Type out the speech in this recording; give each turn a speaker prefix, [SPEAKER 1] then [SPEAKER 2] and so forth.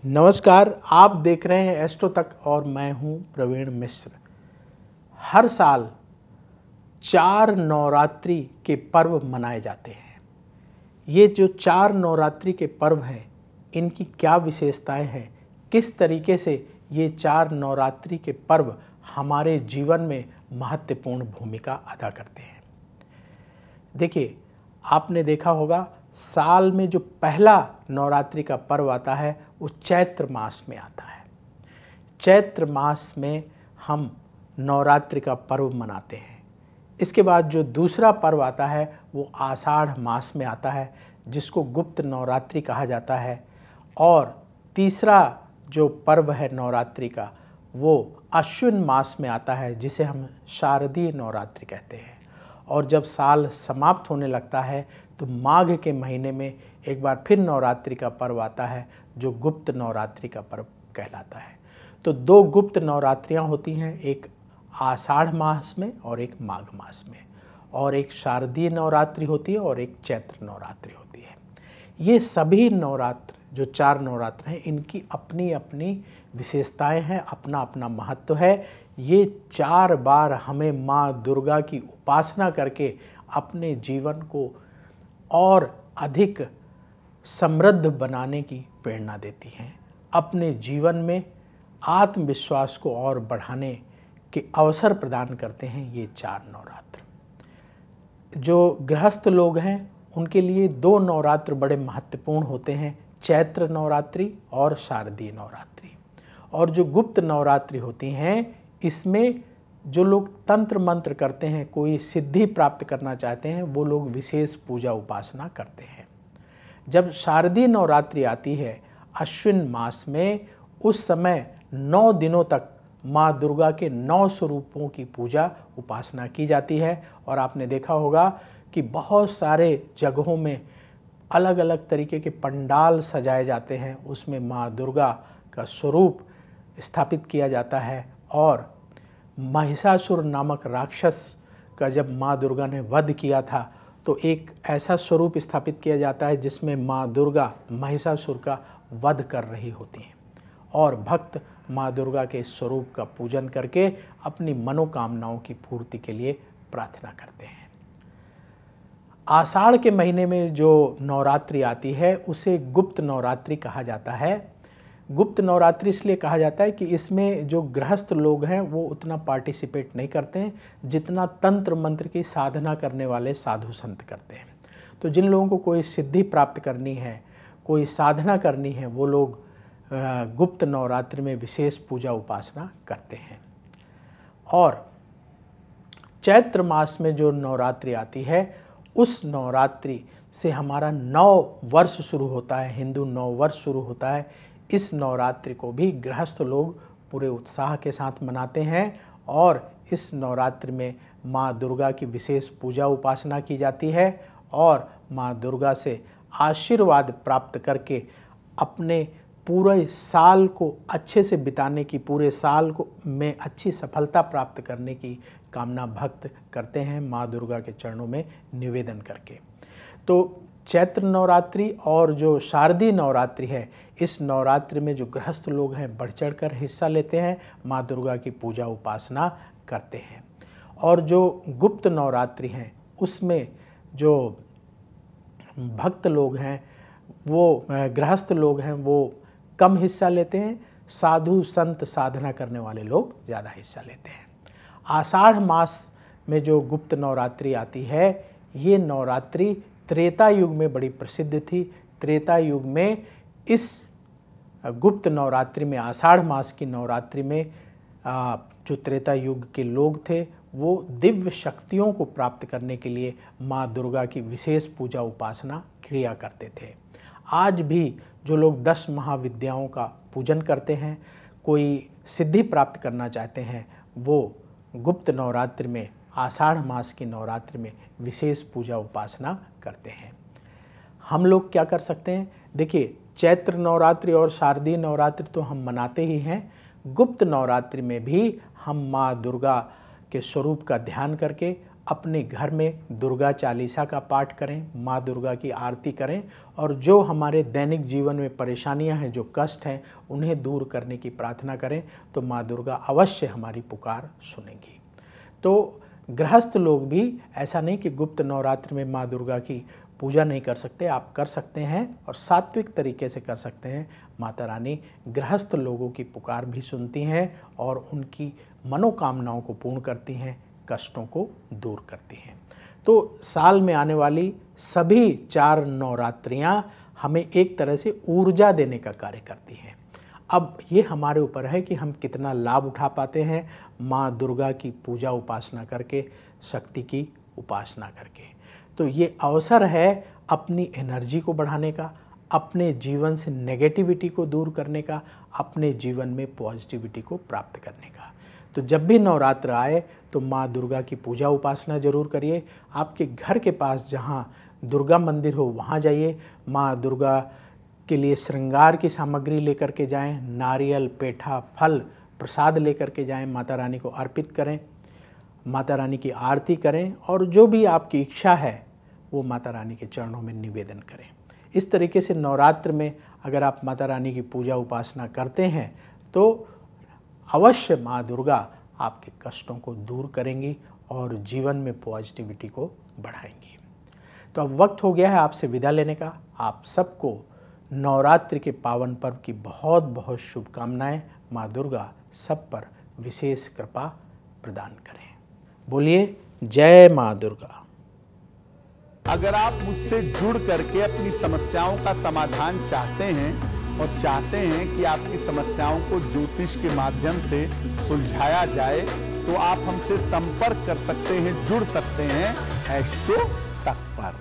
[SPEAKER 1] नमस्कार, आप देख रहे हैं एस्ट्रो तक और मैं हूं प्रवीण मिश्र। हर साल 4 नवरात्रि के पर्व मनाए जाते हैं। ये जो 4 नवरात्रि के पर्व हैं, इनकी क्या विशेषताएं हैं, किस तरीके से ये 4 नवरात्रि के पर्व हमारे जीवन में महत्वपूर्ण भूमिका अदा करते हैं। देखिए, आपने देखा होगा साल में जो पहला नवरात्रि का पर्व आता है वो चैत्र मास में आता है। चैत्र मास में हम नवरात्रि का पर्व मनाते हैं। इसके बाद जो दूसरा पर्व आता है वो आषाढ़ मास में आता है, जिसको गुप्त नवरात्रि कहा जाता है। और तीसरा जो पर्व है नवरात्रि का वो अश्विन मास में आता है, जिसे हम शारदीय नवरात्रि कहते हैं। और जब साल समाप्त होने लगता है तो माघ के महीने में एक बार फिर नवरात्रि का पर्व आता है, जो गुप्त नवरात्रि का पर्व कहलाता है। तो 2 गुप्त नवरात्रियां होती हैं, एक आषाढ़ मास में और एक माघ मास में, और एक शारदीय नवरात्रि होती है और एक चैत्र नवरात्रि होती है। ये सभी नवरात्र जो 4 नवरात्र हैं, इनकी अपनी अपनी विशेषताएं हैं, अपना अपना महत्व है। ये 4 बार हमें माँ दुर्गा की उपासना करके अपने जीवन को और अधिक समृद्ध बनाने की प्रेरणा देती हैं। अपने जीवन में आत्मविश्वास को और बढ़ाने के अवसर प्रदान करते हैं ये 4 नवरात्र। जो गृहस्थ लोग हैं उनके लिए 2 नवरात्र बड़े महत्वपूर्ण होते हैं, चैत्र नवरात्रि और शारदीय नवरात्रि। और जो गुप्त नवरात्रि होती हैं, इसमें जो लोग तंत्र मंत्र करते हैं, कोई सिद्धि प्राप्त करना चाहते हैं, वो लोग विशेष पूजा उपासना करते हैं। जब शारदीय नवरात्रि आती है अश्विन मास में, उस समय 9 दिनों तक माँ दुर्गा के 9 स्वरूपों की पूजा उपासना की जाती है। और आपने देखा होगा कि बहुत सारे जगहों में अलग अलग तरीके के पंडाल सजाए जाते हैं, उसमें माँ दुर्गा का स्वरूप स्थापित किया जाता है। और महिषासुर नामक राक्षस का जब माँ दुर्गा ने वध किया था, तो एक ऐसा स्वरूप स्थापित किया जाता है जिसमें माँ दुर्गा महिषासुर का वध कर रही होती हैं, और भक्त माँ दुर्गा के इस स्वरूप का पूजन करके अपनी मनोकामनाओं की पूर्ति के लिए प्रार्थना करते हैं। आषाढ़ के महीने में जो नवरात्रि आती है उसे गुप्त नवरात्रि कहा जाता है। गुप्त नवरात्रि इसलिए कहा जाता है कि इसमें जो गृहस्थ लोग हैं वो उतना पार्टिसिपेट नहीं करते हैं जितना तंत्र मंत्र की साधना करने वाले साधु संत करते हैं। तो जिन लोगों को कोई सिद्धि प्राप्त करनी है, कोई साधना करनी है, वो लोग गुप्त नवरात्रि में विशेष पूजा उपासना करते हैं। और चैत्र मास में जो नवरात्रि आती है, उस नवरात्रि से हमारा 9 वर्ष शुरू होता है, हिंदू 9 वर्ष शुरू होता है। इस नवरात्रि को भी गृहस्थ लोग पूरे उत्साह के साथ मनाते हैं, और इस नवरात्रि में माँ दुर्गा की विशेष पूजा उपासना की जाती है, और माँ दुर्गा से आशीर्वाद प्राप्त करके अपने पूरे साल को अच्छे से बिताने की, पूरे साल को में अच्छी सफलता प्राप्त करने की कामना भक्त करते हैं, माँ दुर्गा के चरणों में निवेदन करके। तो चैत्र नवरात्रि और जो शारदीय नवरात्रि है, इस नवरात्रि में जो गृहस्थ लोग हैं बढ़ चढ़ कर हिस्सा लेते हैं, माँ दुर्गा की पूजा उपासना करते हैं। और जो गुप्त नवरात्रि हैं उसमें जो भक्त लोग हैं, वो गृहस्थ लोग हैं, वो कम हिस्सा लेते हैं, साधु संत साधना करने वाले लोग ज़्यादा हिस्सा लेते हैं। आषाढ़ मास में जो गुप्त नवरात्रि आती है, ये नवरात्रि त्रेता युग में बड़ी प्रसिद्ध थी। त्रेता युग में इस गुप्त नवरात्रि में, आषाढ़ मास की नवरात्रि में जो त्रेता युग के लोग थे वो दिव्य शक्तियों को प्राप्त करने के लिए माँ दुर्गा की विशेष पूजा उपासना किया करते थे। आज भी जो लोग 10 महाविद्याओं का पूजन करते हैं, कोई सिद्धि प्राप्त करना चाहते हैं, वो गुप्त नवरात्रि में, आषाढ़ मास की नवरात्रि में विशेष पूजा उपासना करते हैं। हम लोग क्या कर सकते हैं? देखिए, चैत्र नवरात्रि और शारदीय नवरात्रि तो हम मनाते ही हैं। गुप्त नवरात्रि में भी हम माँ दुर्गा के स्वरूप का ध्यान करके अपने घर में दुर्गा चालीसा का पाठ करें, माँ दुर्गा की आरती करें और जो हमारे दैनिक जीवन में परेशानियां हैं, जो कष्ट हैं, उन्हें दूर करने की प्रार्थना करें तो माँ दुर्गा अवश्य हमारी पुकार सुनेंगी। तो गृहस्थ लोग भी ऐसा नहीं कि गुप्त नवरात्र में माँ दुर्गा की पूजा नहीं कर सकते, आप कर सकते हैं और सात्विक तरीके से कर सकते हैं। माता रानी गृहस्थ लोगों की पुकार भी सुनती हैं और उनकी मनोकामनाओं को पूर्ण करती हैं, कष्टों को दूर करती हैं। तो साल में आने वाली सभी 4 नवरात्रियां हमें एक तरह से ऊर्जा देने का कार्य करती हैं। अब ये हमारे ऊपर है कि हम कितना लाभ उठा पाते हैं माँ दुर्गा की पूजा उपासना करके, शक्ति की उपासना करके। तो ये अवसर है अपनी एनर्जी को बढ़ाने का, अपने जीवन से नेगेटिविटी को दूर करने का, अपने जीवन में पॉजिटिविटी को प्राप्त करने का। तो जब भी नवरात्र आए तो माँ दुर्गा की पूजा उपासना जरूर करिए। आपके घर के पास जहाँ दुर्गा मंदिर हो वहाँ जाइए, माँ दुर्गा के लिए श्रृंगार की सामग्री लेकर के जाएं, नारियल, पेठा, फल, प्रसाद लेकर के जाएं, माता रानी को अर्पित करें, माता रानी की आरती करें और जो भी आपकी इच्छा है वो माता रानी के चरणों में निवेदन करें। इस तरीके से नवरात्र में अगर आप माता रानी की पूजा उपासना करते हैं तो अवश्य माँ दुर्गा आपके कष्टों को दूर करेंगी और जीवन में पॉजिटिविटी को बढ़ाएंगी। तो अब वक्त हो गया है आपसे विदा लेने का। आप सबको नवरात्रि के पावन पर्व की बहुत बहुत शुभकामनाएं। माँ दुर्गा सब पर विशेष कृपा प्रदान करें। बोलिए जय माँ दुर्गा।
[SPEAKER 2] अगर आप मुझसे जुड़ करके अपनी समस्याओं का समाधान चाहते हैं और चाहते हैं कि आपकी समस्याओं को ज्योतिष के माध्यम से सुलझाया जाए तो आप हमसे संपर्क कर सकते हैं, जुड़ सकते हैं एस्ट्रो तक पर।